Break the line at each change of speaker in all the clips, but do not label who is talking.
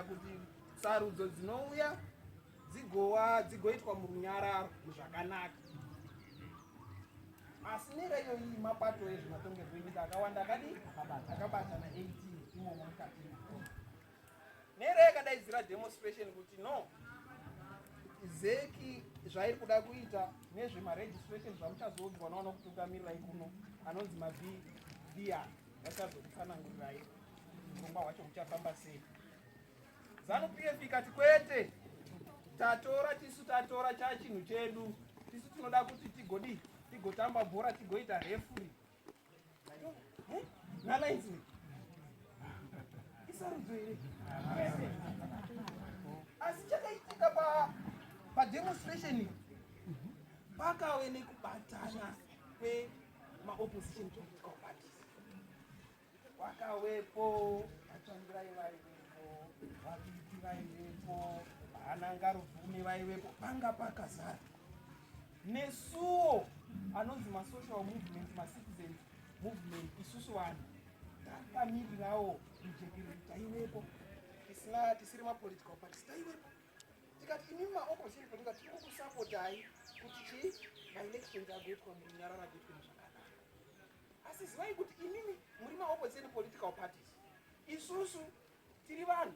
kuitira kuti sarudzo dzinouya dzigoitwa murunyararo zvakanaka. Asi nereyo iyi mapato ezvematongerwo enyika akawanda akabatana 18 imomo mukati. Nere yakadaidzira demonstration kuti no, zeki zvairi kuda kuita nezvemaregistration zvamuchazoudzwa nawo nokutungamirira ikuno anonzi mavhiya vachazokutsanangurirai urongwa hwacho huchafamba sei. ZANU-PF ikati kwete, tatora chinhu chedu, tisu tinoda kuti tigotamba bhora, tigoita refuri nalainzwe isarudzo here. Asi chakaitika pademonstration pakave nekubatana kwemaopposition political parties. Wakawepo vatsvangirai vaivepo, vaviti vaivepo, vanangarubvumi vaivepo, panga pakazara. Nesuwo anonzi masocial movement, macitizens movement, isusu vanhu takamirirawo mujekerere taivepo, tisiri mapolitical parties taivepo. Tikati imimi maopposition political tiri kukusapotai kuti maelections agoitwa murunyararo agoitwa zvakanaka. Asi zivai kuti imimi muri maopposition political parties, isusu tiri vanhu.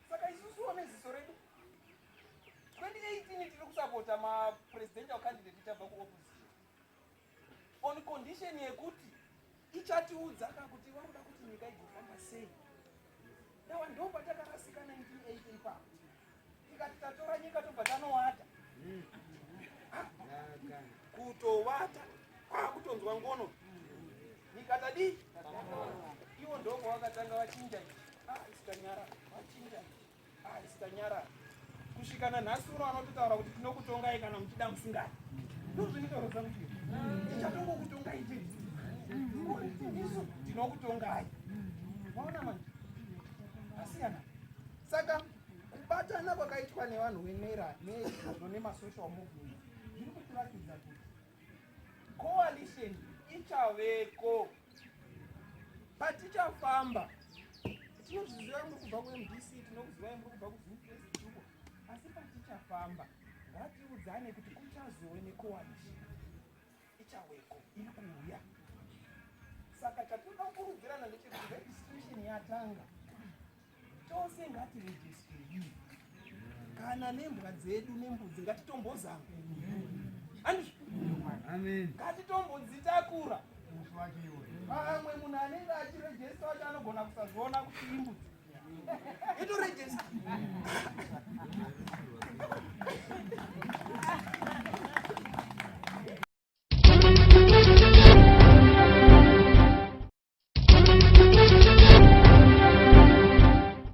Saka isusuwo neziso redu 2018 tiri kusapota mapresidential candidate ichabva kuopposition on condition yekuti ichatiudza kuti vakuda kuti nyika igofamba sei. Ndawa ndo patakarasika 1980 ipapo tikati tatora nyika tobva tanowata kutovata kwakutonzwa ngono nyika tadi iwo ndoko wakatanga wachinja isitanyara wachinja isitanyara kusvikana nhasi uno vanototaura kuti tinokutongai kana muchida musingani. Ndozvinitoro zangu tichatongokutongai chete isu tinokutongai. Maona manje asiyana. Saka kubatana kwakaitwa nevanhu venera nezvo nemasocial movement zviri kutiratidza kuti coalition ichaveko. Patichafamba tinozviziva muri kubva kuMDC, tinozviziva muri kubva kuZINU-PF, asi patichafamba ngatiudzane kuti kuchazove necoalition ichaweko iri kuuya. Saka chatinoda kukurudzirana ndechekuti registration yatanga tose ngatiregistrei, kana nembwa dzedu nembudzi ngatitombodzana. Amen. Ngatitombodzitakura. Pamwe munhu anenge achirejesta wacho anogona kusazviona kuti imbudzi itoregesta.